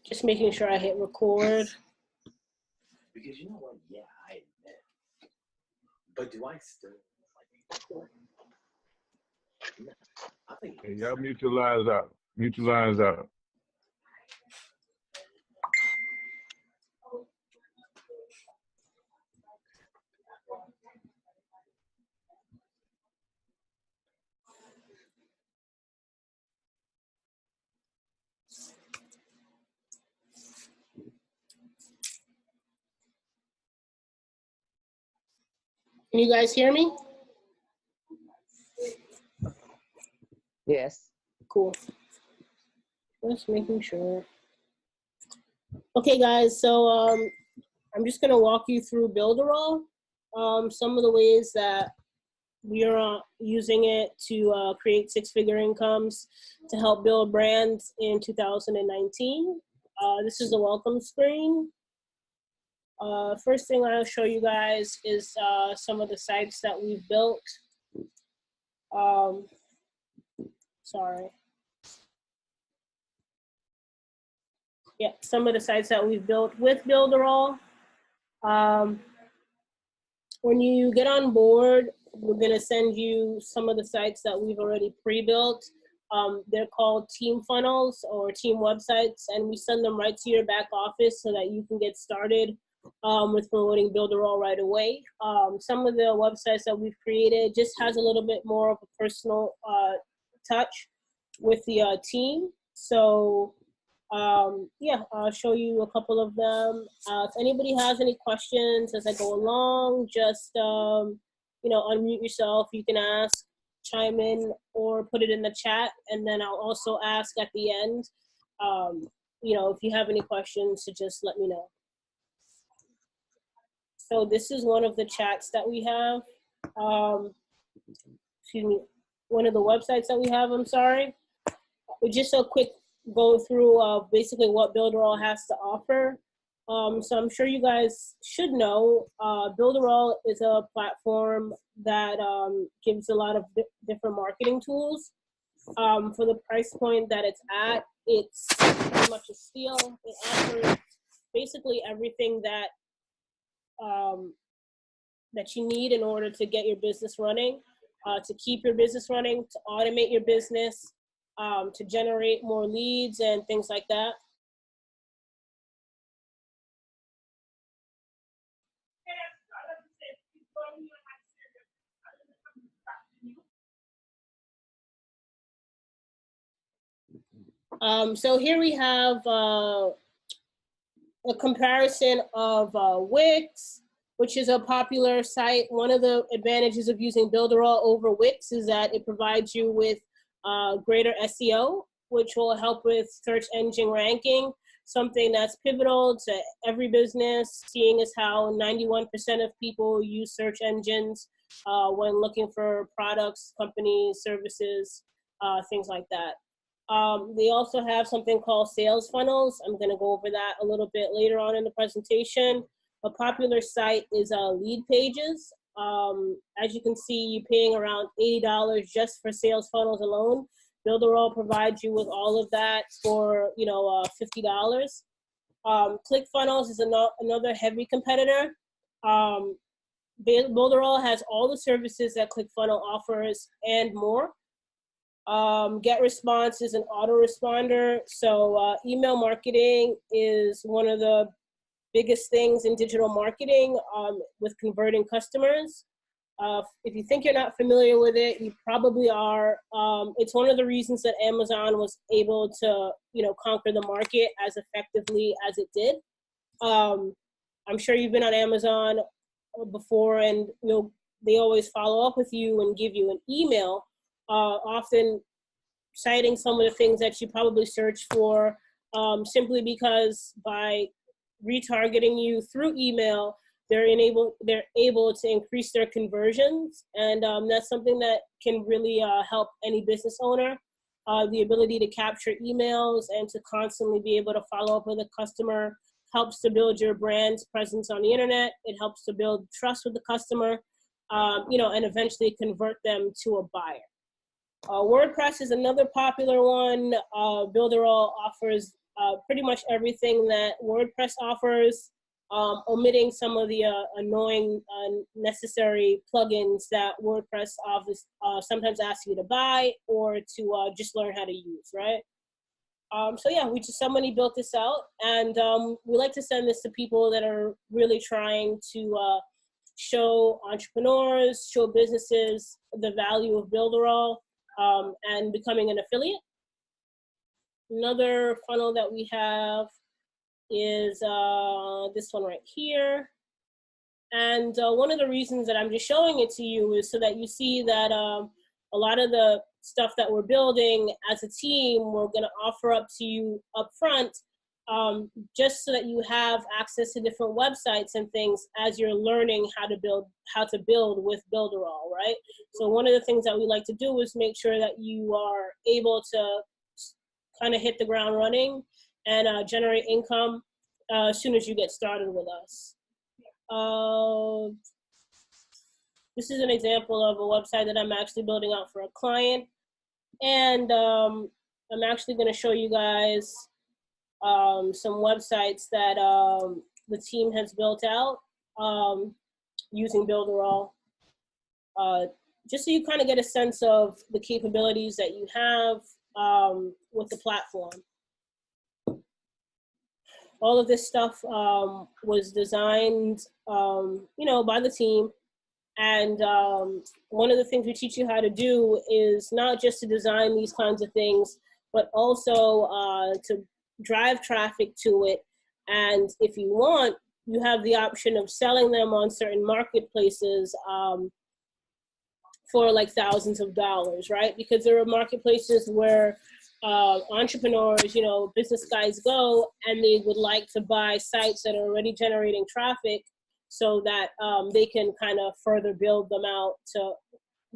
Just making sure I hit record. Because you know what? Yeah, I admit. But do I still like record? No, I think. Hey, y'all mute your lines out. Mute your lines out. Can you guys hear me? Yes. Cool. Just making sure. Okay, guys, so I'm just going to walk you through Builderall, some of the ways that we are using it to create six-figure incomes to help build brands in 2019. This is the welcome screen. First thing I'll show you guys is some of the sites that we've built. Sorry. Yeah, some of the sites that we've built with Builderall. When you get on board, we're gonna send you some of the sites that we've already pre-built. They're called team funnels or team websites, and we send them right to your back office so that you can get started with promoting Builderall right away. Some of the websites that we've created just has a little bit more of a personal touch with the team. So yeah, I'll show you a couple of them. If anybody has any questions as I go along, just you know, unmute yourself. You can ask, chime in, or put it in the chat, and then I'll also ask at the end. You know, if you have any questions, so just let me know. So this is one of the chats that we have. Excuse me, one of the websites that we have. I'm sorry. Just a quick go through basically what Builderall has to offer. So I'm sure you guys should know Builderall is a platform that gives a lot of different marketing tools. For the price point that it's at, it's pretty much a steal. It offers basically everything that that you need in order to get your business running, to keep your business running, to automate your business, to generate more leads and things like that. So here we have a comparison of Wix, which is a popular site. One of the advantages of using Builderall over Wix is that it provides you with greater SEO, which will help with search engine ranking, something that's pivotal to every business, seeing as how 91% of people use search engines when looking for products, companies, services, things like that. They also have something called sales funnels. I'm going to go over that a little bit later on in the presentation. A popular site is Lead Pages. As you can see, you're paying around $80 just for sales funnels alone. Builderall provides you with all of that for, you know, $50. ClickFunnels is another heavy competitor. Builderall has all the services that ClickFunnels offers and more. GetResponse is an autoresponder. So email marketing is one of the biggest things in digital marketing with converting customers. If you think you're not familiar with it, you probably are. It's one of the reasons that Amazon was able to, you know, conquer the market as effectively as it did. I'm sure you've been on Amazon before, and you know, they always follow up with you and give you an email, often citing some of the things that you probably search for, simply because by retargeting you through email, they're able to increase their conversions, and that's something that can really help any business owner. The ability to capture emails and to constantly be able to follow up with a customer helps to build your brand's presence on the internet. It helps to build trust with the customer, you know, and eventually convert them to a buyer. WordPress is another popular one. Builderall offers pretty much everything that WordPress offers, omitting some of the annoying, necessary plugins that WordPress offers, sometimes asks you to buy or to just learn how to use, right? So yeah, somebody built this out, and we like to send this to people that are really trying to show entrepreneurs, show businesses the value of Builderall, and becoming an affiliate. Another funnel that we have is this one right here. And one of the reasons that I'm just showing it to you is so that you see that a lot of the stuff that we're building as a team, we're going to offer up to you up front, just so that you have access to different websites and things as you're learning how to build with Builderall, right? So one of the things that we like to do is make sure that you are able to kind of hit the ground running and generate income as soon as you get started with us. This is an example of a website that I'm actually building out for a client. And I'm actually going to show you guys some websites that the team has built out using Builderall. Just so you kind of get a sense of the capabilities that you have with the platform. All of this stuff was designed, by the team. And one of the things we teach you how to do is not just to design these kinds of things, but also to drive traffic to it. And if you want, you have the option of selling them on certain marketplaces for like thousands of dollars, right? Because there are marketplaces where entrepreneurs, business guys go and they would like to buy sites that are already generating traffic so that they can kind of further build them out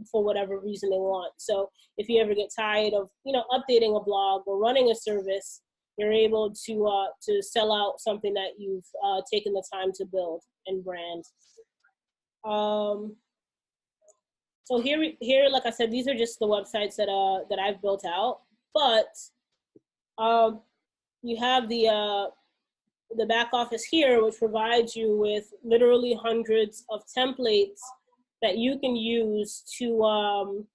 for whatever reason they want. So if you ever get tired of, updating a blog or running a service, you're able to sell out something that you've taken the time to build and brand. So here, like I said, these are just the websites that I've built out. But you have the back office here, which provides you with literally hundreds of templates that you can use to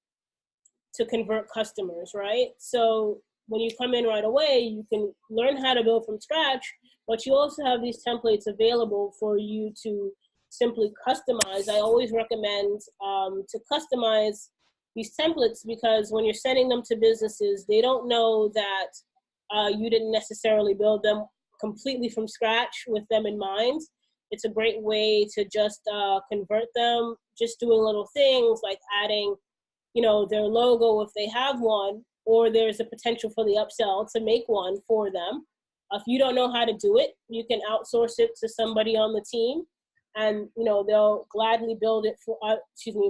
convert customers, right? So when you come in right away, you can learn how to build from scratch, but you also have these templates available for you to simply customize. I always recommend to customize these templates, because when you're sending them to businesses, they don't know that you didn't necessarily build them completely from scratch with them in mind. It's a great way to just convert them, just doing little things like adding, their logo if they have one, or there's a potential for the upsell to make one for them. If you don't know how to do it, you can outsource it to somebody on the team, and they'll gladly build it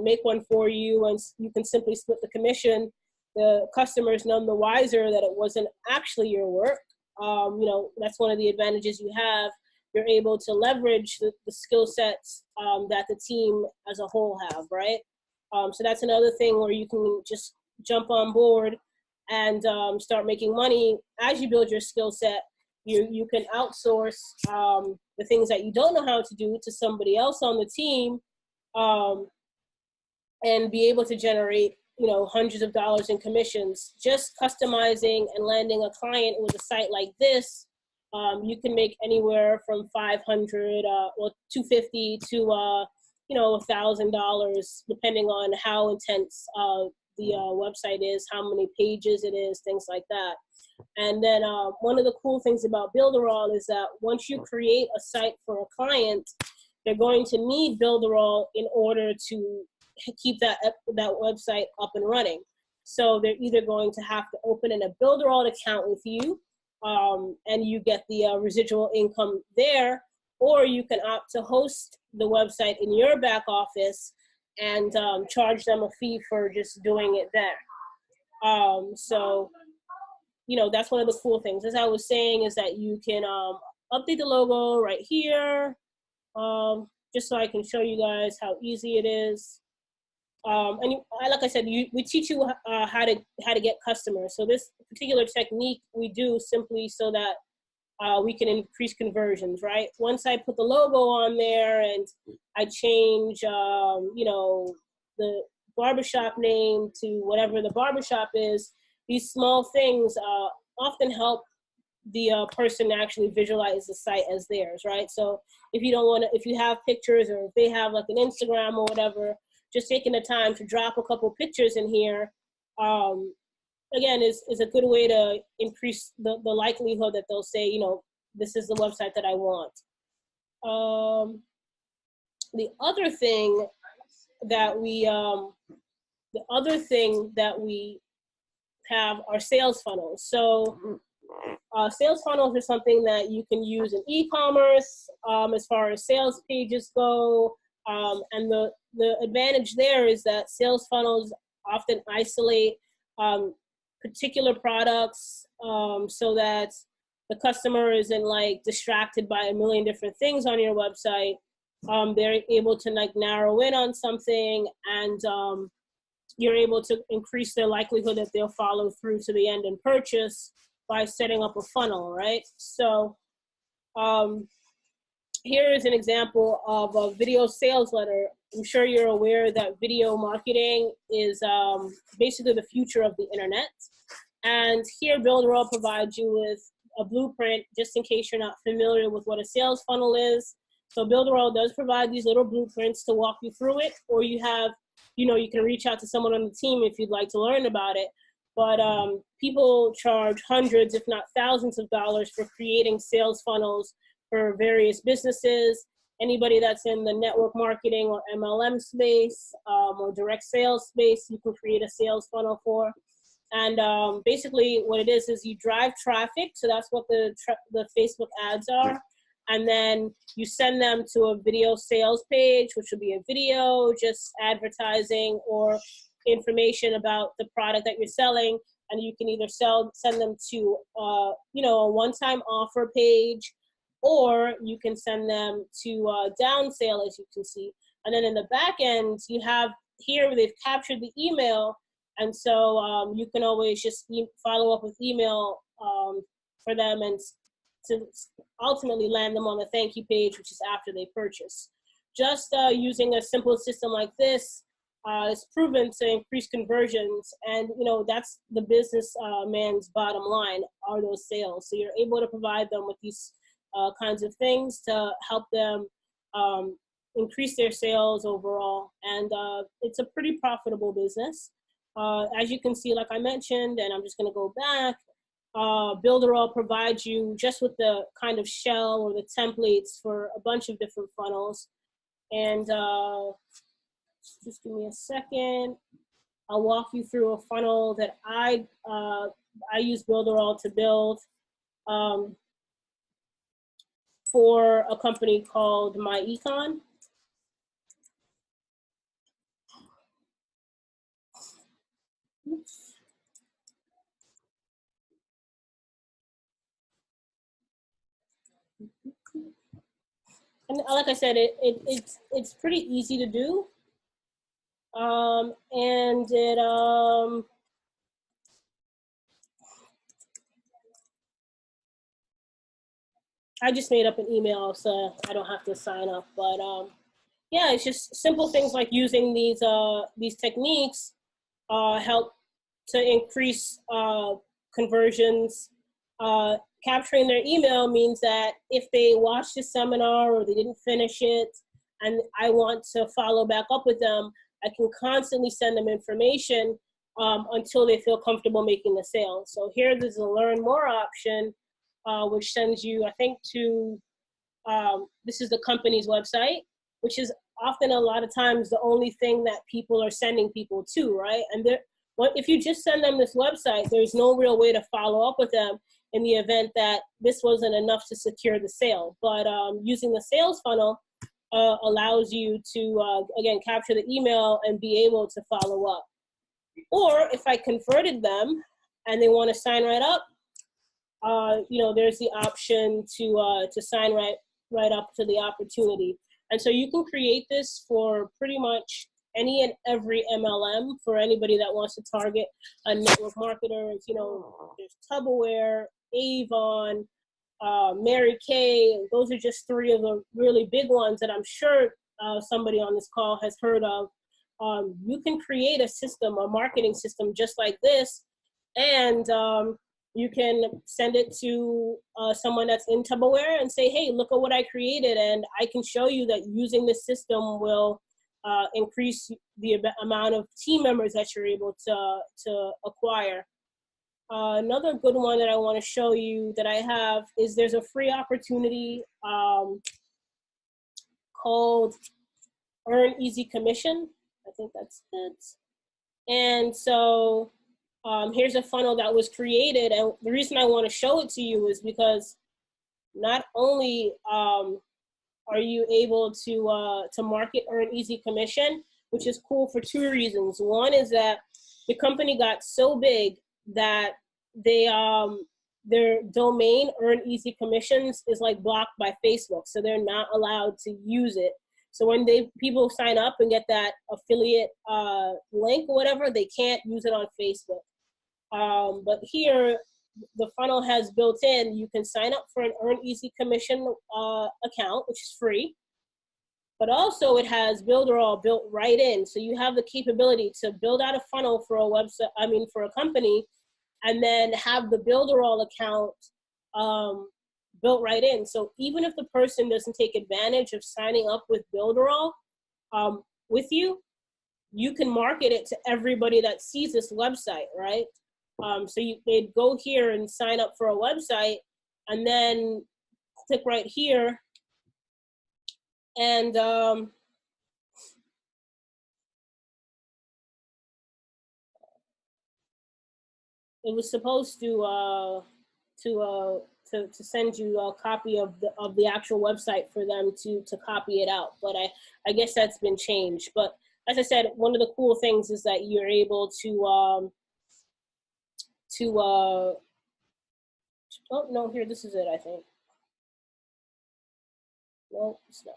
make one for you, and you can simply split the commission. The customer's none the wiser that it wasn't actually your work. That's one of the advantages you have. You're able to leverage the skill sets that the team as a whole have, right? So that's another thing where you can just jump on board and start making money as you build your skill set. You can outsource the things that you don't know how to do to somebody else on the team, and be able to generate hundreds of dollars in commissions. Just customizing and landing a client with a site like this, you can make anywhere from $500 or $250 to $1,000, depending on how intense the website is, how many pages it is, things like that. And then one of the cool things about Builderall is that once you create a site for a client, they're going to need Builderall in order to keep that website up and running. So they're either going to have to open a Builderall account with you, and you get the residual income there, or you can opt to host the website in your back office and charge them a fee for just doing it there. So that's one of the cool things. As I was saying, is that you can update the logo right here, just so I can show you guys how easy it is. Like I said, we teach you how to get customers. So this particular technique we do simply so that we can increase conversions, right? Once I put the logo on there and I change, you know, the barbershop name to whatever the barbershop is, these small things often help the person actually visualize the site as theirs, right? So if you don't want to, if you have pictures or if they have like an Instagram or whatever, just taking the time to drop a couple pictures in here, again, is a good way to increase the likelihood that they'll say, you know, this is the website that I want. The other thing that we have are sales funnels. So sales funnels are something that you can use in e-commerce as far as sales pages go. And the advantage there is that sales funnels often isolate particular products so that the customer isn't like distracted by a million different things on your website. They're able to like narrow in on something, and you're able to increase their likelihood that they'll follow through to the end and purchase by setting up a funnel, right? So here is an example of a video sales letter. I'm sure you're aware that video marketing is basically the future of the internet. And here Builderall provides you with a blueprint just in case you're not familiar with what a sales funnel is. So Builderall does provide these little blueprints to walk you through it, or you have, you know, you can reach out to someone on the team if you'd like to learn about it. But people charge hundreds, if not thousands of dollars for creating sales funnels for various businesses. Anybody that's in the network marketing or MLM space or direct sales space, you can create a sales funnel for. And basically what it is you drive traffic. So that's what the Facebook ads are. And then you send them to a video sales page, which would be a video, just advertising or information about the product that you're selling. And you can either send them to, you know, a one-time offer page, or you can send them to down sale, as you can see. And then in the back end, you have here, they've captured the email. And so you can always just follow up with email for them and to ultimately land them on the thank you page, which is after they purchase. Just using a simple system like this is proven to increase conversions. And, you know, that's the business man's bottom line, are those sales. So you're able to provide them with these kinds of things to help them increase their sales overall. And it's a pretty profitable business. As you can see, like I mentioned, and I'm just going to go back, Builderall provides you just with the kind of shell or the templates for a bunch of different funnels. And just give me a second. I'll walk you through a funnel that I use Builderall to build for a company called MyEcon. Oops. And like I said, it's pretty easy to do. And it I just made up an email so I don't have to sign up. But yeah, it's just simple things like using these techniques help to increase conversions. Capturing their email means that if they watched the seminar or they didn't finish it and I want to follow back up with them, I can constantly send them information until they feel comfortable making the sale. So here there's a learn more option, which sends you, I think, to, this is the company's website, which is often a lot of times the only thing that people are sending people to, right? And if you just send them this website, there's no real way to follow up with them in the event that this wasn't enough to secure the sale. But using the sales funnel allows you to, again, capture the email and be able to follow up. Or if I converted them and they want to sign right up, you know, there's the option to sign right up to the opportunity. And so you can create this for pretty much any and every MLM for anybody that wants to target a network marketer. You know, there's Tupperware, Avon, Mary Kay. Those are just three of the really big ones that I'm sure somebody on this call has heard of. You can create a system, a marketing system just like this, and you can send it to someone that's in Tupperware and say, hey, look at what I created, and I can show you that using this system will increase the amount of team members that you're able to acquire. Another good one that I want to show you that I have is there's a free opportunity called Earn Easy Commission. I think that's it. And so here's a funnel that was created. And the reason I want to show it to you is because not only are you able to market Earn Easy Commission, which is cool for two reasons. One is that the company got so big that they their domain Earn Easy Commissions is like blocked by Facebook, so they're not allowed to use it. So when people sign up and get that affiliate link or whatever, they can't use it on Facebook. But here, the funnel has built in, you can sign up for an Earn Easy Commission account, which is free. But also it has Builderall built right in. So you have the capability to build out a funnel for a website, for a company, and then have the Builderall account built right in. So even if the person doesn't take advantage of signing up with Builderall with you, you can market it to everybody that sees this website, right? So they'd go here and sign up for a website and then click right here and it was supposed to send you a copy of the actual website for them to copy it out, but I guess that's been changed. But as I said, one of the cool things is that you're able to oh no, here, this is it, I think. No, it's not.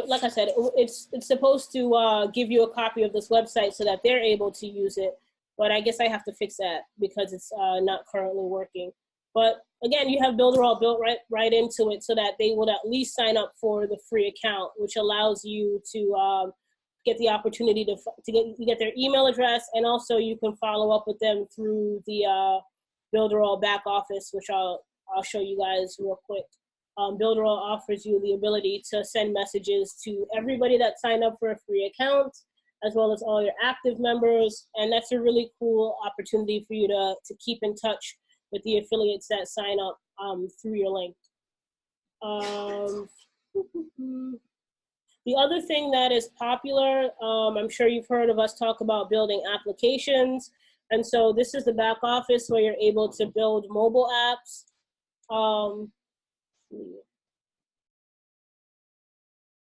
Like I said, it's supposed to give you a copy of this website so that they're able to use it. But I guess I have to fix that because it's not currently working. But again, you have Builderall built right into it so that they would at least sign up for the free account, which allows you to get the opportunity to get their email address, and also you can follow up with them through the Builderall back office, which I'll show you guys real quick. Builderall offers you the ability to send messages to everybody that signed up for a free account, as well as all your active members. And that's a really cool opportunity for you to keep in touch with the affiliates that sign up through your link. The other thing that is popular, I'm sure you've heard of us talk about building applications. And so this is the back office where you're able to build mobile apps.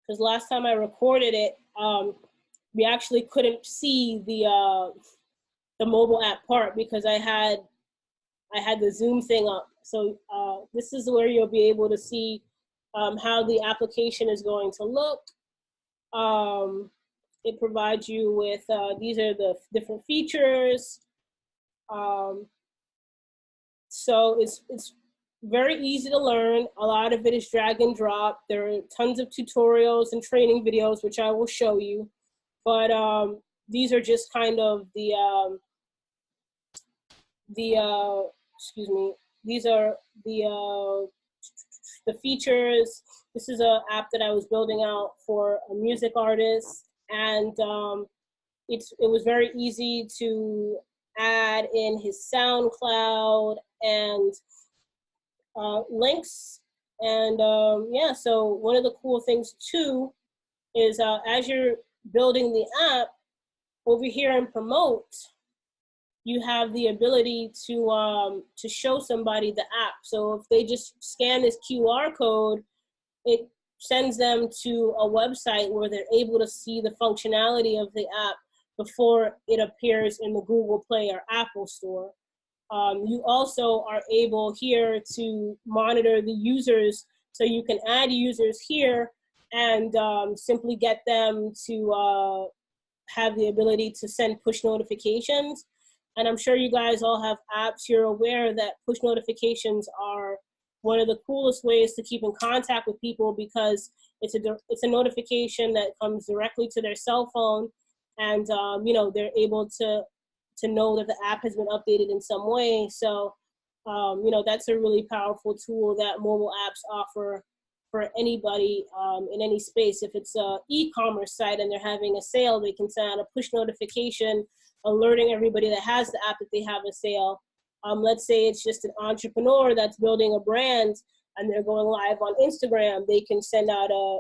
Because last time I recorded it, we actually couldn't see the mobile app part because I had the Zoom thing up. So this is where you'll be able to see how the application is going to look. It provides you with, these are the different features. So it's very easy to learn. A lot of it is drag and drop. There are tons of tutorials and training videos, which I will show you. But these are just kind of excuse me, these are the features. This is an app that I was building out for a music artist, and it was very easy to add in his SoundCloud and links. And yeah, so one of the cool things too is as you're building the app, over here in promote, you have the ability to show somebody the app. So if they just scan this QR code, it sends them to a website where they're able to see the functionality of the app before it appears in the Google Play or Apple Store. You also are able here to monitor the users, so you can add users here and simply get them to have the ability to send push notifications. And I'm sure you guys all have apps. You're aware that push notifications are one of the coolest ways to keep in contact with people, because it's a notification that comes directly to their cell phone, and you know, they're able to know that the app has been updated in some way. So you know, that's a really powerful tool that mobile apps offer for anybody in any space. If it's a e-commerce site and they're having a sale, they can send out a push notification alerting everybody that has the app that they have a sale. Let's say it's just an entrepreneur that's building a brand and they're going live on Instagram. They can send out a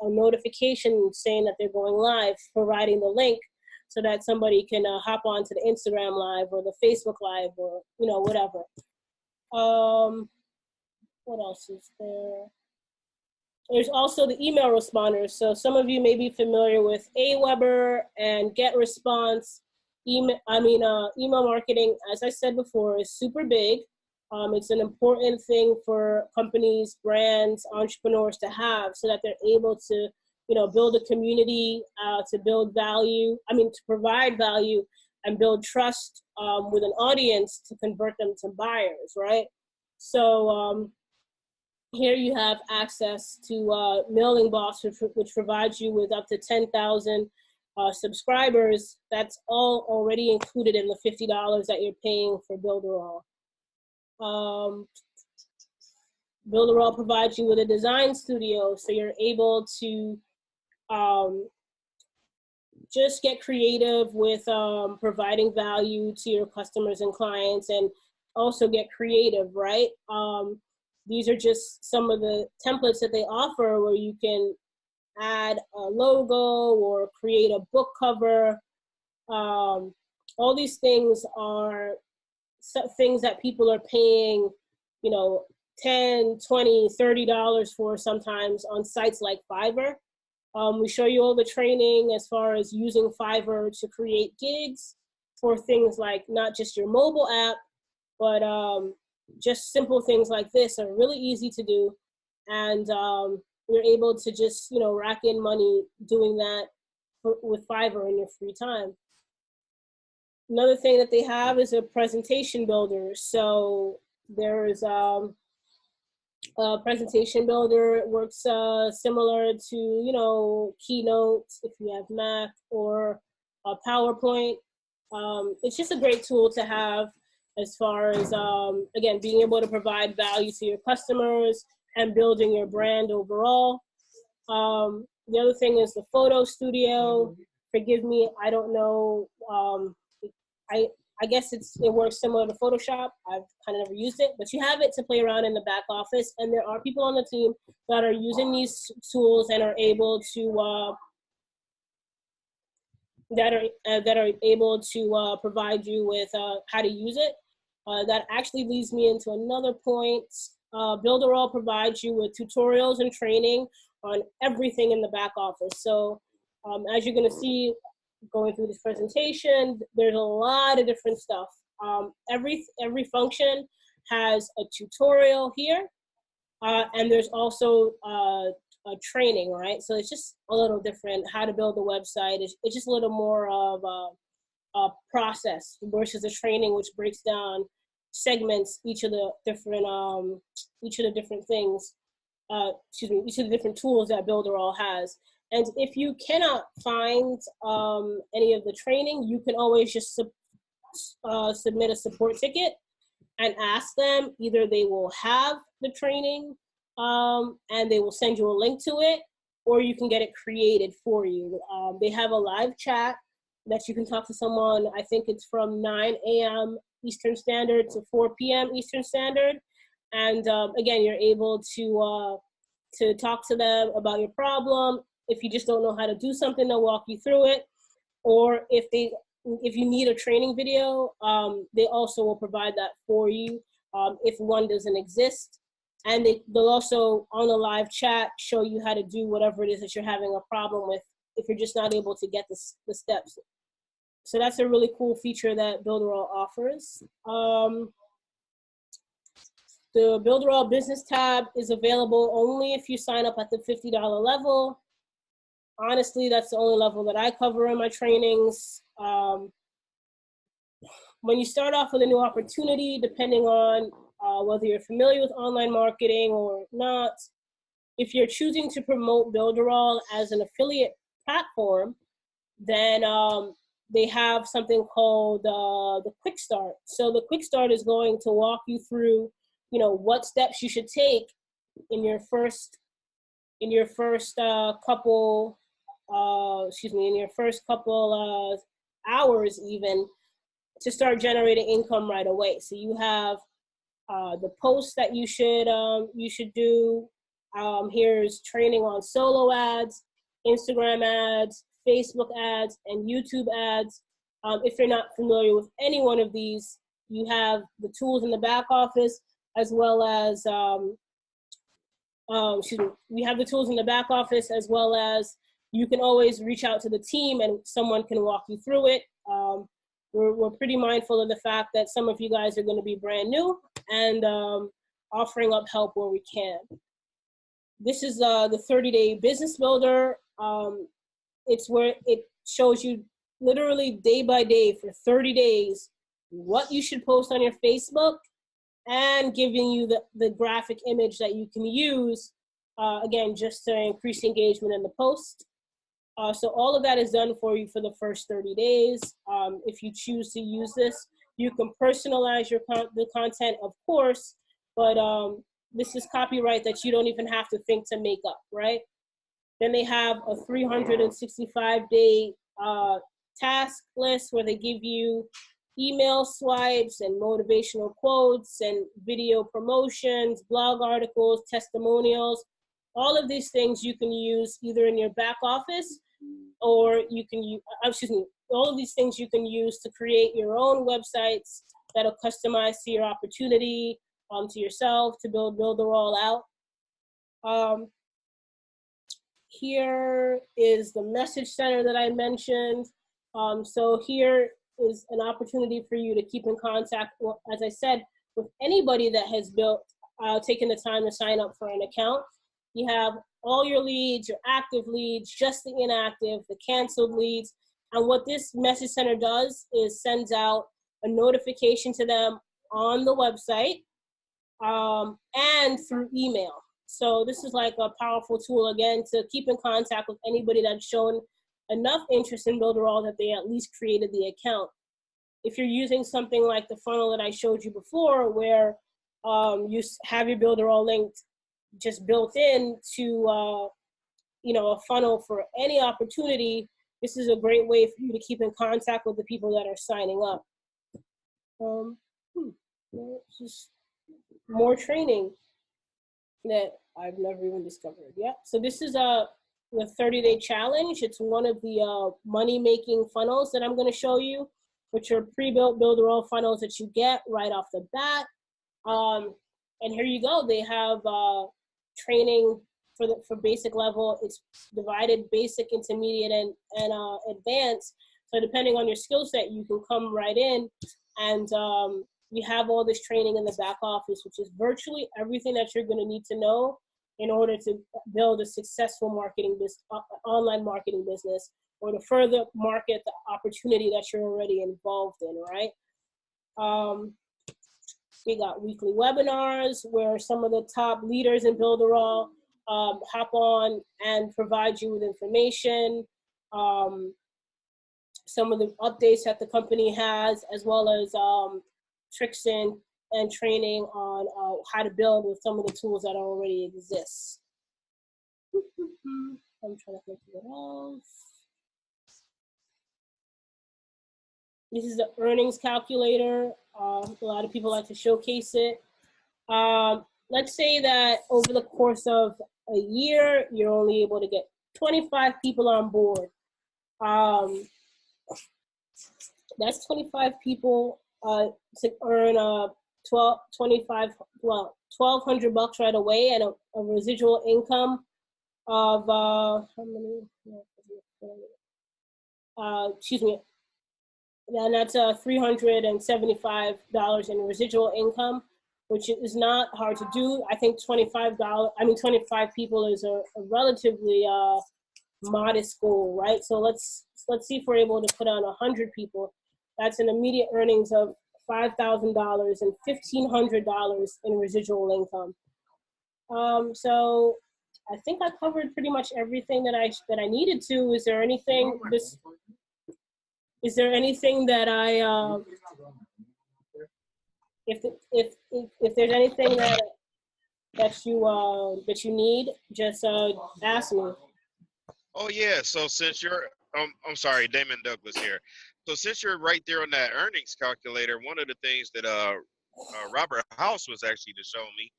notification saying that they're going live, providing the link so that somebody can hop onto the Instagram live or the Facebook live, or, you know, whatever. What else is there? There's also the email responders. So some of you may be familiar with Aweber and GetResponse. Email marketing, as I said before, is super big. It's an important thing for companies, brands, entrepreneurs to have, so that they're able to, you know, build a community, to build value, to provide value and build trust with an audience to convert them to buyers, right? So here you have access to Mailing Boss, which provides you with up to 10,000 subscribers. That's all already included in the $50 that you're paying for Builderall. Builderall provides you with a design studio, so you're able to just get creative with providing value to your customers and clients, and also get creative, right? These are just some of the templates that they offer, where you can add a logo or create a book cover. All these things are things that people are paying, you know, $10, $20, $30 for sometimes on sites like Fiverr. We show you all the training as far as using Fiverr to create gigs for things like not just your mobile app, but just simple things like this are really easy to do. And you're able to just, you know, rack in money doing that with Fiverr in your free time. Another thing that they have is a presentation builder. So there's a presentation builder. It works similar to, you know, Keynote if you have Mac, or PowerPoint. It's just a great tool to have as far as, again, being able to provide value to your customers and building your brand overall. The other thing is the photo studio. Forgive me, I don't know. I guess it works similar to Photoshop. I've kind of never used it, but you have it to play around in the back office, and there are people on the team that are using these tools and are able to provide you with how to use it. That actually leads me into another point. Builderall provides you with tutorials and training on everything in the back office. So as you're going to see going through this presentation, there's a lot of different stuff. Every function has a tutorial here, and there's also a training, right? So it's just a little different. How to build a website, it's just a little more of a process versus a training, which breaks down, segments each of the different things. Each of the different tools that Builderall has. And if you cannot find any of the training, you can always just submit a support ticket and ask them. Either they will have the training and they will send you a link to it, or you can get it created for you. They have a live chat that you can talk to someone. I think it's from 9 a.m. Eastern Standard to 4 p.m. Eastern Standard. And again, you're able to talk to them about your problem. If you just don't know how to do something, they'll walk you through it. Or if you need a training video, they also will provide that for you if one doesn't exist. And they'll also, on the live chat, show you how to do whatever it is that you're having a problem with if you're just not able to get the steps. So that's a really cool feature that Builderall offers. The Builderall Business tab is available only if you sign up at the $50 level. Honestly, that's the only level that I cover in my trainings. when you start off with a new opportunity, depending on whether you're familiar with online marketing or not, if you're choosing to promote Builderall as an affiliate platform, then they have something called the Quick Start. So the Quick Start is going to walk you through, what steps you should take in your first couple hours even, to start generating income right away. So you have the posts that you should do. Here's training on solo ads, Instagram ads, Facebook ads, and YouTube ads. If you're not familiar with any one of these, you have the tools in the back office, as well as we have the tools in the back office, as well as you can always reach out to the team and someone can walk you through it. We're pretty mindful of the fact that some of you guys are going to be brand new, and offering up help where we can. This is the 30-day business builder. It's where it shows you literally day by day for 30 days what you should post on your Facebook, and giving you the graphic image that you can use, again, just to increase engagement in the post. So all of that is done for you for the first 30 days. If you choose to use this, you can personalize the content, of course, but this is copyright that you don't even have to think to make up, right? Then they have a 365-day task list where they give you email swipes and motivational quotes and video promotions, blog articles, testimonials. All of these things you can use either in your back office, or you can use, all of these things you can use to create your own websites that are customized to your opportunity, to yourself, to build Builderall out. Here is the message center that I mentioned. So here is an opportunity for you to keep in contact, as I said, with anybody that has taken the time to sign up for an account. You have all your leads, your active leads, just the inactive, the canceled leads. And what this message center does is sends out a notification to them on the website and through email. So this is like a powerful tool, again, to keep in contact with anybody that's shown enough interest in Builderall that they at least created the account. If you're using something like the funnel that I showed you before, where you have your Builderall linked just built in to a funnel for any opportunity, this is a great way for you to keep in contact with the people that are signing up. Just more training that I've never even discovered. Yeah, so this is the 30-day challenge. It's one of the money-making funnels that I'm going to show you, which are pre-built Builderall funnels that you get right off the bat. And here you go. They have training for basic level. It's divided basic, intermediate, and advanced. So depending on your skill set, you can come right in, and we have all this training in the back office, which is virtually everything that you're going to need to know in order to build a successful online marketing business, or to further market the opportunity that you're already involved in, right? We got weekly webinars where some of the top leaders in Builderall hop on and provide you with information, some of the updates that the company has, as well as tricks and training on how to build with some of the tools that already exist. I'm trying to think of what else. This is the earnings calculator. A lot of people like to showcase it. Let's say that over the course of a year, you're only able to get 25 people on board. That's 25 people to earn $1,200 bucks right away, and a residual income of and that's $375 in residual income, which is not hard to do. I think 25 people is a relatively modest goal, right? So let's see if we're able to put on 100 people. that's an immediate earnings of $5,000 and $1,500 in residual income. So I think I covered pretty much everything that I needed to. Is there anything that I if there's anything that you need, just ask me. Oh yeah. So since you're, I'm sorry, Damon Douglas here. So since you're right there on that earnings calculator, one of the things that Robert House was actually to show me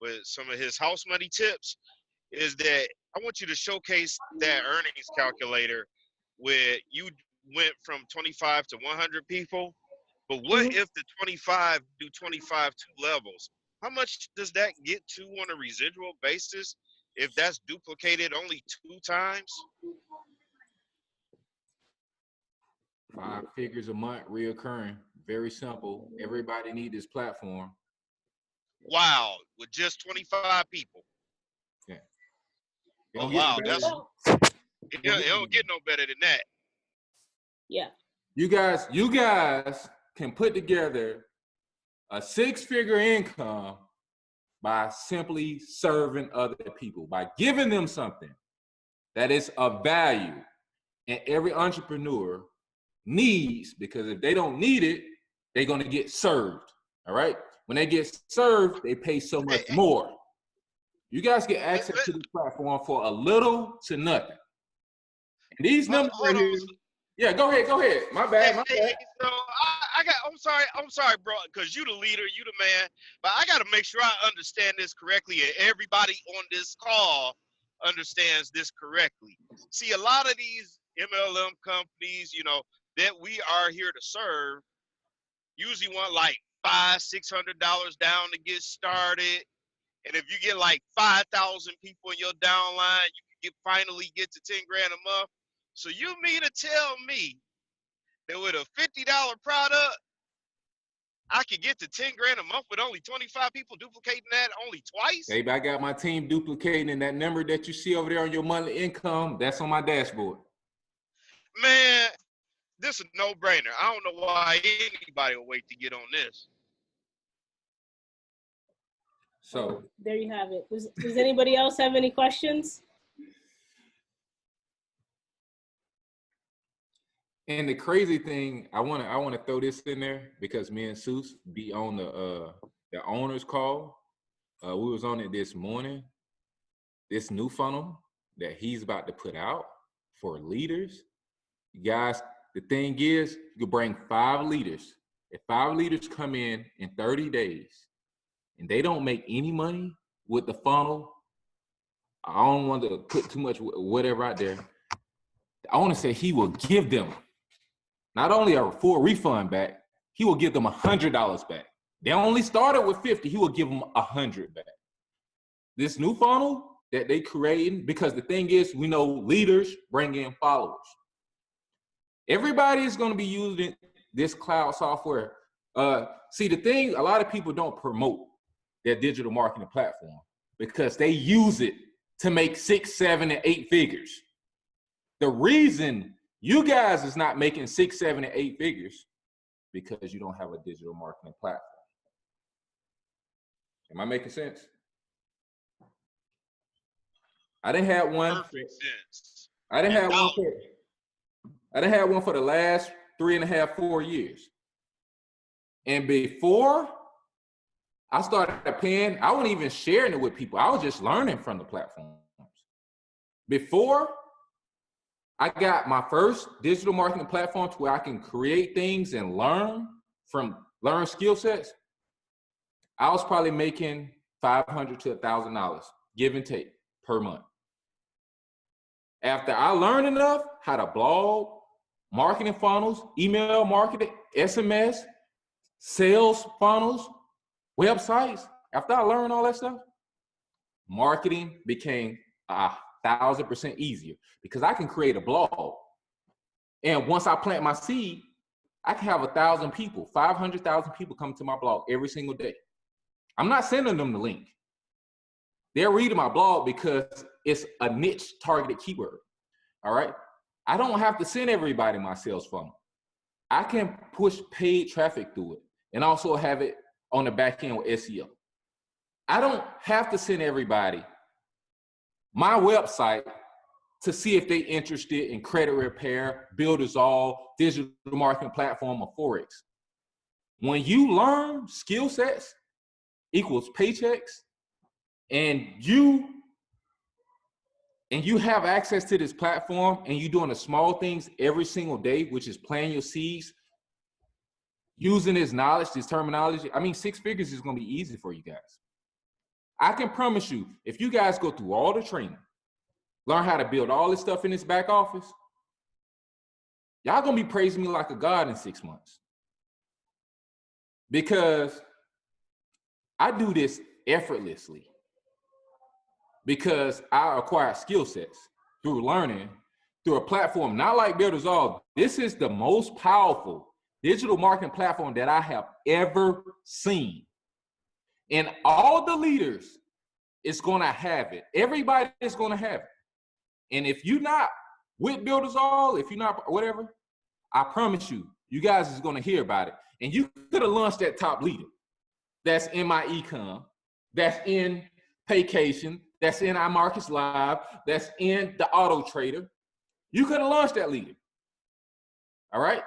with some of his house money tips is that I want you to showcase that earnings calculator where you went from 25 to 100 people. But what if the 25 do 25 2 levels? How much does that get to on a residual basis if that's duplicated only 2 times? 5 figures a month, reoccurring. Very simple. Everybody need this platform. Wow, with just 25 people. Yeah. Oh wow, it don't get no better than that. Yeah. You guys can put together a 6-figure income by simply serving other people, by giving them something that is of value, and every entrepreneur needs, because if they don't need it, they're going to get served. All right. When they get served, they pay so much more. You guys get access to the platform for a little to nothing. And these numbers right here. Yeah, go ahead. My bad. So I'm sorry, bro, because you the leader, you the man, but I got to make sure I understand this correctly, and everybody on this call understands this correctly. See, a lot of these MLM companies, you know, that we are here to serve, usually want like $500-600 down to get started. And if you get like 5,000 people in your downline, you can finally get to 10 grand a month. So you mean to tell me that with a $50 product, I could get to 10 grand a month with only 25 people duplicating that only twice? Baby, I got my team duplicating, and that number that you see over there on your monthly income, that's on my dashboard. Man, this is a no-brainer. I don't know why anybody will wait to get on this. So there you have it. Does anybody else have any questions? And the crazy thing, I want to throw this in there because me and Seuss be on the owner's call. We was on it this morning. This new funnel that he's about to put out for leaders. You guys, the thing is, you can bring 5 leaders. If 5 leaders come in 30 days and they don't make any money with the funnel, I don't want to put too much whatever out there. I want to say he will give them not only a full refund back, he will give them $100 back. They only started with 50, he will give them 100 back. This new funnel that they creating, because the thing is, we know leaders bring in followers. Everybody is going to be using this cloud software. See, the thing, a lot of people don't promote their digital marketing platform because they use it to make 6, 7, and 8 figures. The reason you guys is not making 6, 7, and 8 figures because you don't have a digital marketing platform. Am I making sense? I didn't have one. Perfect sense. I didn't have one for the last 3.5, 4 years. And before I started paying, I wasn't even sharing it with people. I was just learning from the platforms. Before I got my first digital marketing platform to where I can create things and learn skill sets, I was probably making $500 to $1,000, give and take, per month. After I learned enough how to blog, marketing funnels, email marketing, SMS, sales funnels, websites, after I learned all that stuff, marketing became 1,000% easier because I can create a blog. And once I plant my seed, I can have 1,000 people, 500,000 people come to my blog every single day. I'm not sending them the link. They're reading my blog because it's a niche targeted keyword. All right. I don't have to send everybody my sales funnel. I can push paid traffic through it and also have it on the back end with SEO. I don't have to send everybody my website to see if they're interested in credit repair, Builderall, digital marketing platform, or Forex. When you learn skill sets equals paychecks, and you have access to this platform, and you're doing the small things every single day, which is planting your seeds, using this knowledge, this terminology, I mean, 6 figures is gonna be easy for you guys. I can promise you, if you guys go through all the training, learn how to build all this stuff in this back office, y'all gonna be praising me like a god in 6 months. Because I do this effortlessly. Because I acquire skill sets through learning, through a platform, not like Builderall. This is the most powerful digital marketing platform that I have ever seen. And all the leaders is gonna have it. Everybody is gonna have it. And if you're not with Builderall, if you're not whatever, I promise you, you guys is gonna hear about it. And you could have launched that top leader that's in my ecom, that's in Paycation, that's in iMarkets Live, that's in the Auto Trader. You could have launched that leader, all right?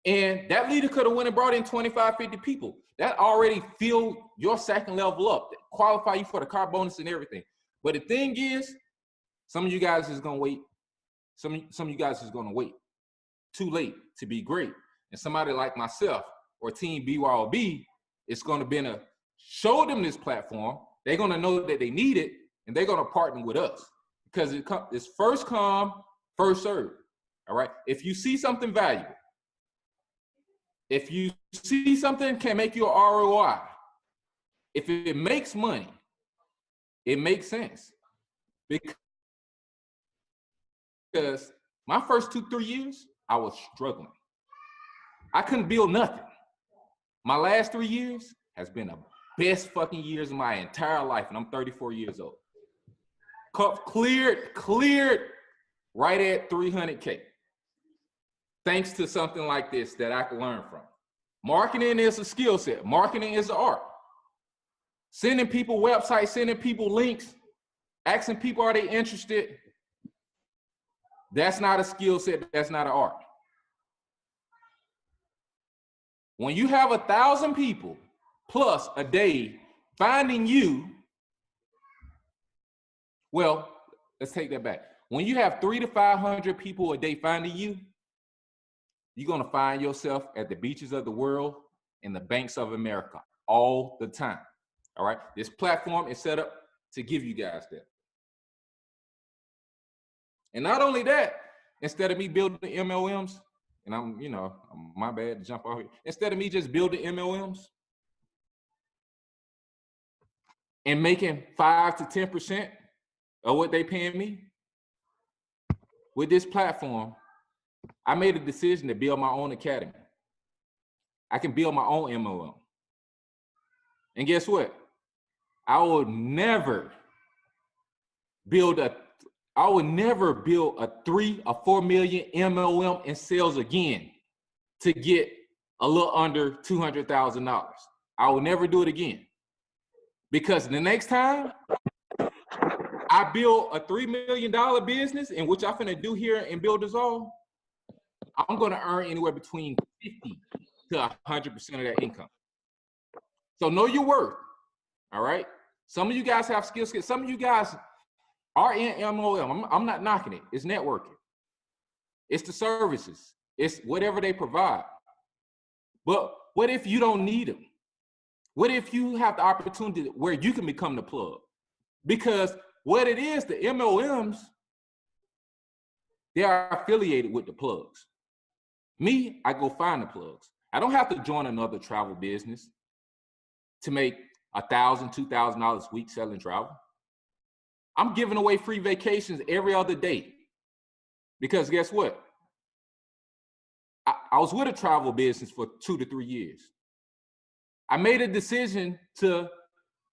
And that leader could have went and brought in 25, 50 people. That already filled your second level up, that qualify you for the car bonus and everything. But the thing is, some of you guys is gonna wait. Some of you guys is gonna wait too late to be great. And somebody like myself or Team BYOB is gonna be show them this platform. They're gonna know that they need it, and they're gonna partner with us because it's first come, first serve. All right. If you see something valuable, if you see something can make you an ROI, if it makes money, it makes sense. Because my first 2-3 years, I was struggling. I couldn't build nothing. My last 3 years has been the best fucking years of my entire life, and I'm 34 years old. Cleared right at 300K. Thanks to something like this that I can learn from. Marketing is a skill set. Marketing is an art. Sending people websites, sending people links, asking people, are they interested? That's not a skill set, that's not an art. When you have 1,000 people plus a day finding you, well, let's take that back. When you have 300 to 500 people a day finding you, you're gonna find yourself at the beaches of the world and the banks of America all the time, all right? This platform is set up to give you guys that. And not only that, instead of me building the MLMs, and my bad to jump off here. Instead of me just building MLMs and making 5 to 10% of what they paying me, with this platform, I made a decision to build my own academy. I can build my own MLM. And guess what? I would never build a 3 or 4 million MLM in sales again to get a little under $200,000. I will never do it again. Because the next time I build a $3 million business, in which I'm gonna do here in Builderall, I'm gonna earn anywhere between 50 to 100% of that income. So know your worth, all right? Some of you guys have skill sets. Some of you guys are in MLM. I'm not knocking it. It's networking. It's the services. It's whatever they provide. But what if you don't need them? What if you have the opportunity where you can become the plug? Because what it is, the MLMs, they are affiliated with the plugs. Me, I go find the plugs. I don't have to join another travel business to make $1,000, $2,000 a week selling travel. I'm giving away free vacations every other day. Because guess what? I was with a travel business for 2 to 3 years. I made a decision to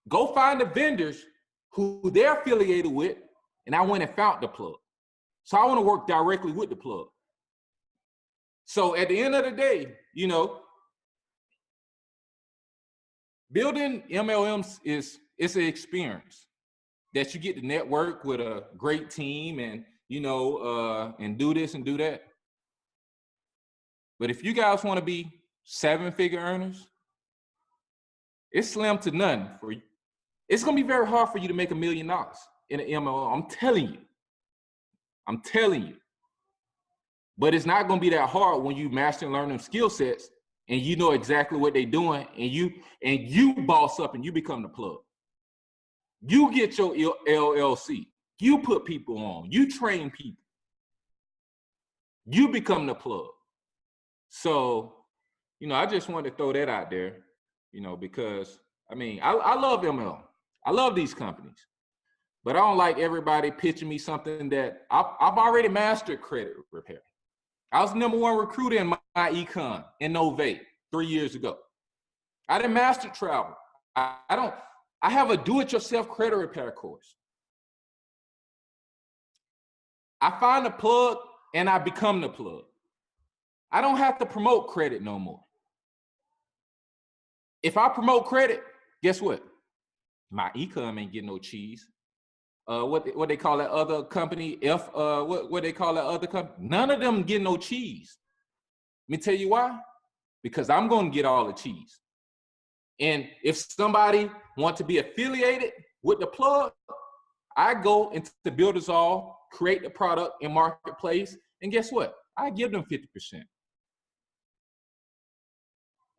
go find the vendors who they're affiliated with, and I went and found the plug. So I want to work directly with the plug. So at the end of the day, you know, building MLMs it's an experience that you get to network with a great team and, you know, and do this and do that. But if you guys want to be 7-figure earners, it's slim to none for you. It's going to be very hard for you to make $1 million in an MLM. I'm telling you. I'm telling you. But it's not going to be that hard when you master and learn them skill sets and you know exactly what they're doing and you boss up and you become the plug. You get your LLC. You put people on. You train people. You become the plug. So, you know, I just wanted to throw that out there, you know, because, I mean, I love MLM. I love these companies. But I don't like everybody pitching me something that I've already mastered credit repair. I was the #1 recruiter in my econ in Novay 3 years ago. I didn't master travel. I have a do-it-yourself credit repair course. I find a plug and I become the plug. I don't have to promote credit no more. If I promote credit, guess what? My econ ain't getting no cheese. What they call that other company? What they call that other company? None of them get no cheese. Let me tell you why. Because I'm going to get all the cheese. And if somebody wants to be affiliated with the plug, I go into the Builderall, create the product in marketplace, and guess what? I give them 50%.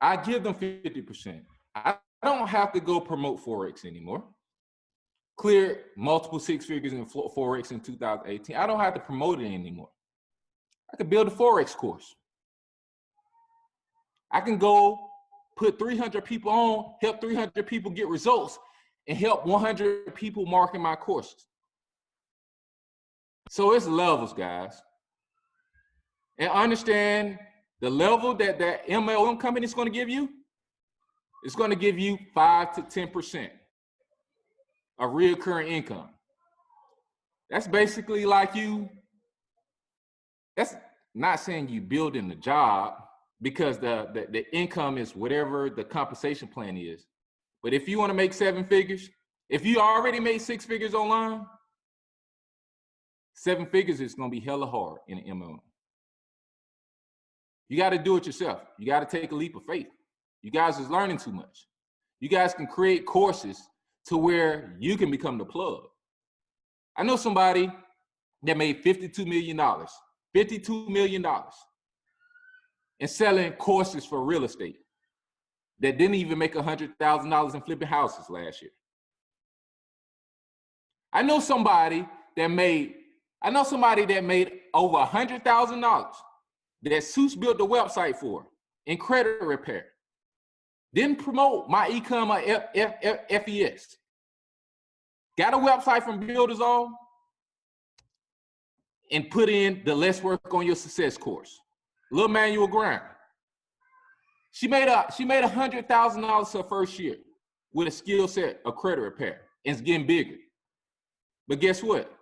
I give them 50%. I don't have to go promote Forex anymore. Cleared multiple 6 figures in Forex in 2018. I don't have to promote it anymore. I can build a Forex course. I can go put 300 people on, help 300 people get results, and help 100 people market my courses. So it's levels, guys. And understand the level that that MLM company is going to give you, it's going to give you 5 to 10% of recurring income. That's basically like that's not saying you building the job, because the income is whatever the compensation plan is. But if you want to make 7 figures, if you already made 6 figures online, 7 figures is going to be hella hard in an MLM. You got to do it yourself. You got to take a leap of faith. You guys is learning too much. You guys can create courses to where you can become the plug. I know somebody that made $52 million, $52 million in selling courses for real estate that didn't even make $100,000 in flipping houses last year. I know somebody that made over $100,000 that Seuss built the website for in credit repair. Didn't promote my ecom or FES. Got a website from Builderall and put in the Let's Work on Your Success course. Little manual grind. She made $100,000 her first year with a skill set of credit repair, and it's getting bigger. But guess what?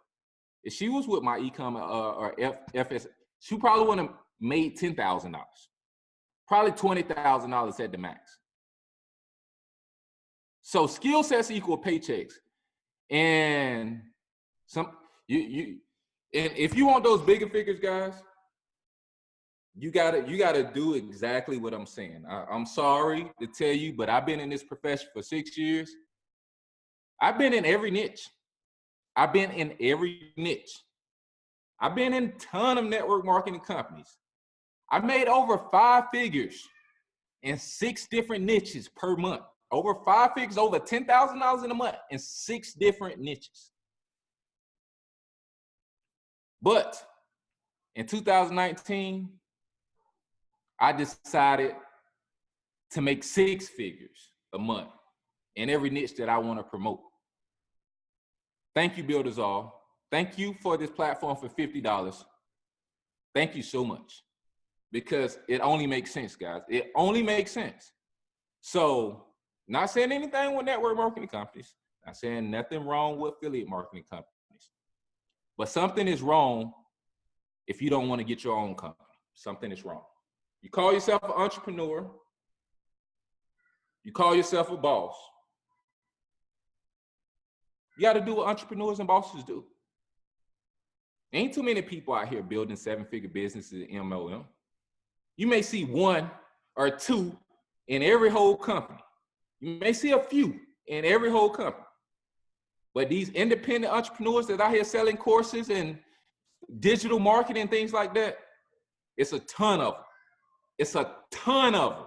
If she was with my ecom or FS, she probably would have made $10,000. Probably $20,000 at the max. So skill sets equal paychecks. And and if you want those bigger figures, guys, you gotta do exactly what I'm saying. I'm sorry to tell you, but I've been in this profession for 6 years. I've been in every niche. I've been in a ton of network marketing companies. I made over 5 figures in 6 different niches per month. Over 5 figures, over $10,000 in a month in 6 different niches. But in 2019, I decided to make 6 figures a month in every niche that I want to promote. Thank you, Builderall. Thank you for this platform for $50. Thank you so much, because it only makes sense, guys. It only makes sense. So, not saying anything with network marketing companies, not saying nothing wrong with affiliate marketing companies, but something is wrong if you don't want to get your own company. something is wrong. You call yourself an entrepreneur. You call yourself a boss. You got to do what entrepreneurs and bosses do. Ain't too many people out here building 7-figure businesses in MLM. You may see one or two in every whole company. You may see a few in every whole company. But these independent entrepreneurs that are out here selling courses and digital marketing and things like that, it's a ton of them. It's a ton of them.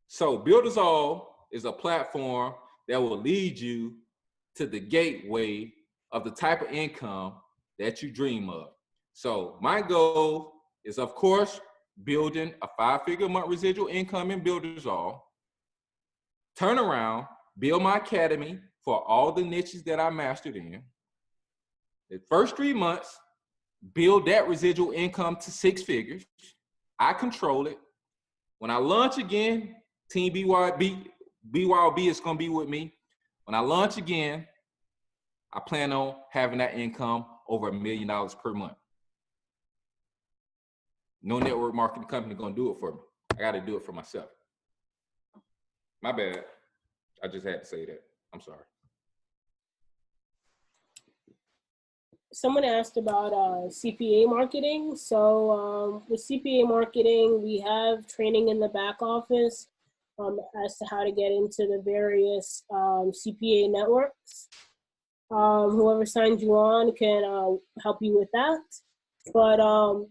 So Builderall is a platform that will lead you to the gateway of the type of income that you dream of. So my goal is, of course, building a 5-figure month residual income in Builderall, turn around, build my academy for all the niches that I mastered in. The first 3 months, build that residual income to 6 figures. I control it. When I launch again, Team BYOB is gonna be with me. When I launch again, I plan on having that income over $1 million per month. No network marketing company gonna do it for me. I gotta do it for myself. My bad. I just had to say that. I'm sorry. Someone asked about CPA marketing. So with CPA marketing, we have training in the back office as to how to get into the various CPA networks. Whoever signs you on can help you with that. But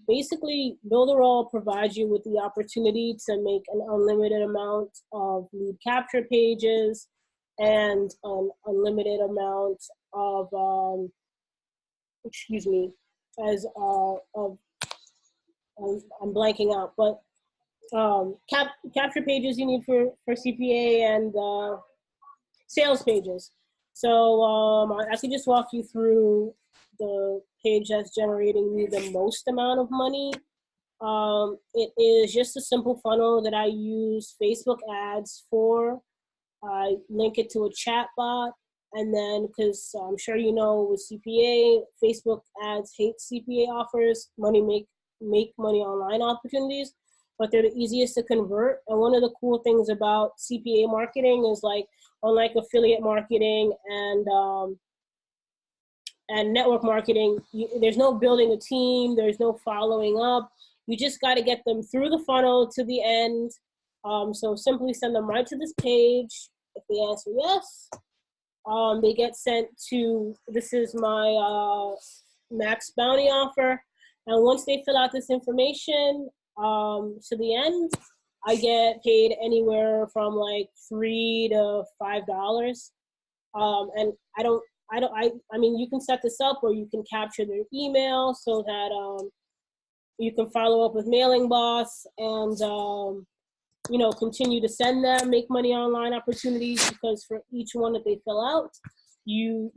basically, Builderall provides you with the opportunity to make an unlimited amount of lead capture pages and an unlimited amount of, I'm blanking out, but capture pages you need for CPA and sales pages. So I can just walk you through the page that's generating me the most amount of money. It is just a simple funnel that I use Facebook ads for. I link it to a chat bot, and then, because I'm sure you know with CPA, Facebook ads hate CPA offers, make money online opportunities, but they're the easiest to convert. And one of the cool things about CPA marketing is, like, unlike affiliate marketing and network marketing, there's no building a team, there's no following up. You just got to get them through the funnel to the end. So simply send them right to this page. If they answer yes, they get sent to, this is my max bounty offer. And once they fill out this information to the end, I get paid anywhere from like $3 to $5. And I mean, you can set this up, or you can capture their email so that you can follow up with Mailing Boss and, you know, continue to send them make money online opportunities, because for each one that they fill out, you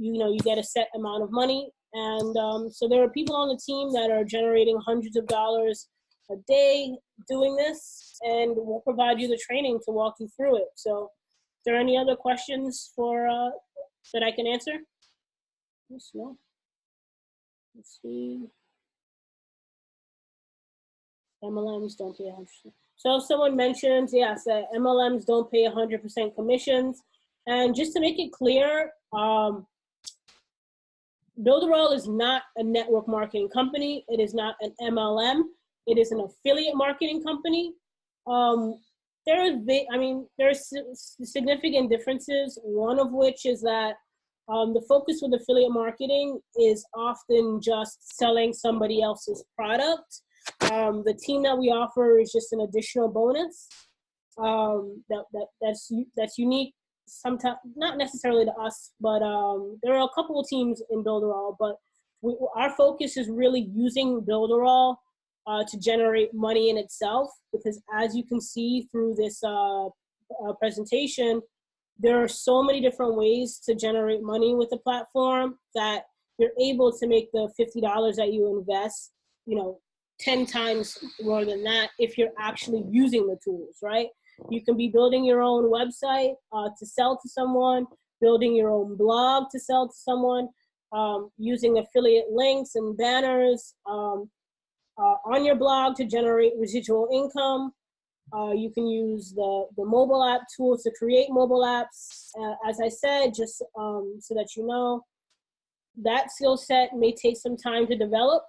get a set amount of money. And so there are people on the team that are generating hundreds of dollars a day doing this, and we'll provide you the training to walk you through it. So, is there any other questions for that I can answer? Let's see. MLMs don't pay 100%. So if someone mentions, yes, that MLMs don't pay 100% commissions. And just to make it clear, Builderall is not a network marketing company. It is not an MLM. It is an affiliate marketing company. There are significant differences, one of which is that the focus with affiliate marketing is often just selling somebody else's product. The team that we offer is just an additional bonus that's unique, sometimes not necessarily to us, but there are a couple of teams in Builderall, but our focus is really using Builderall to generate money in itself, because as you can see through this presentation, there are so many different ways to generate money with the platform that you're able to make the $50 that you invest, 10 times more than that if you're actually using the tools, right? You can be building your own website to sell to someone, building your own blog to sell to someone. using affiliate links and banners on your blog to generate residual income. You can use the mobile app tools to create mobile apps. As I said, just so that you know, that skill set may take some time to develop,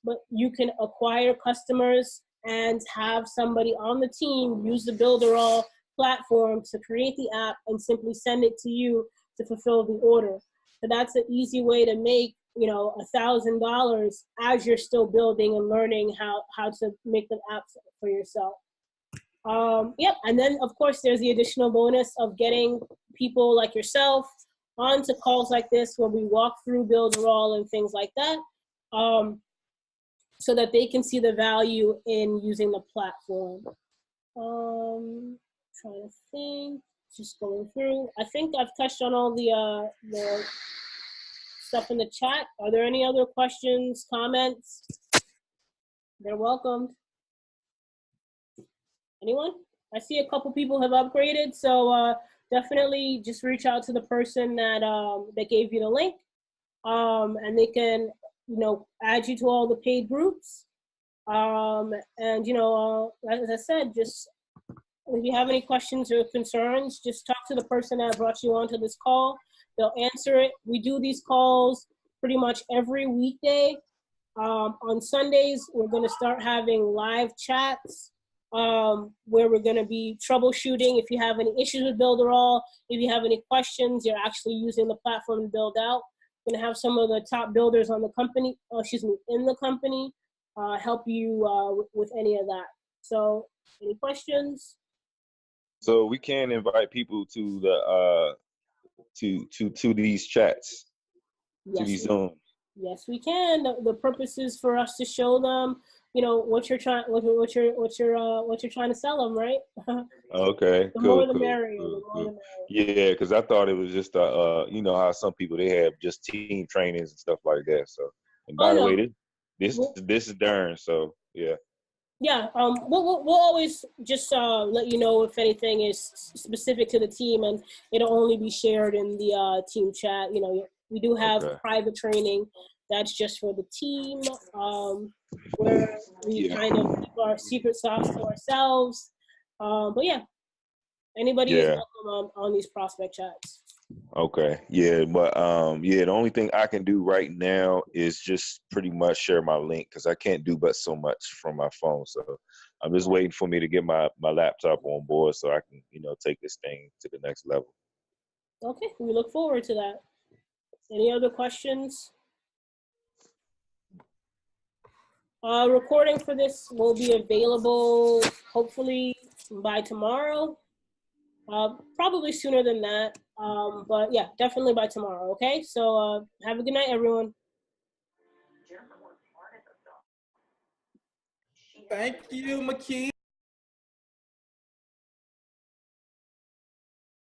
but you can acquire customers and have somebody on the team use the Builderall platform to create the app and simply send it to you to fulfill the order. So that's an easy way to make, you know, $1,000 as you're still building and learning how to make the apps for yourself. Yep, and then of course there's the additional bonus of getting people like yourself onto calls like this where we walk through Builderall and things like that, so that they can see the value in using the platform. Trying to think, just going through. I think I've touched on all the stuff in the chat. Are there any other questions, comments? They're welcomed. Anyone? I see a couple people have upgraded, so definitely just reach out to the person that that gave you the link, and they can, you know, add you to all the paid groups. And you know, as I said, just if you have any questions or concerns, just talk to the person that brought you onto this call. They'll answer it. We do these calls pretty much every weekday. On Sundays, we're going to start having live chats where we're going to be troubleshooting. If you have any issues with Builderall, if you have any questions, you're actually using the platform to build out. We're going to have some of the top builders on the company, in the company, help you with any of that. So, any questions? So we can invite people to the to these chats, Yes, to these Zooms. Yes, we can. The purpose is for us to show them, you know, what you're trying to sell them, right? Okay, The cool, more the cool, merrier. cool, The more cool. the merrier. Yeah, because I thought it was just you know how some people, they have just team trainings and stuff like that. So, and by the way, this is Darren. So yeah. Yeah, we'll always just let you know if anything is specific to the team, and it'll only be shared in the team chat. You know, we do have private training that's just for the team, where we kind of keep our secret sauce to ourselves. But yeah, anybody is welcome on these prospect chats. Okay. Yeah, but yeah, the only thing I can do right now is just pretty much share my link because I can't do but so much from my phone. So I'm just waiting for me to get my laptop on board so I can, you know, take this thing to the next level. Okay, we look forward to that. Any other questions? Recording for this will be available hopefully by tomorrow. Probably sooner than that, but yeah, definitely by tomorrow, okay? So have a good night, everyone. Thank you, McKee.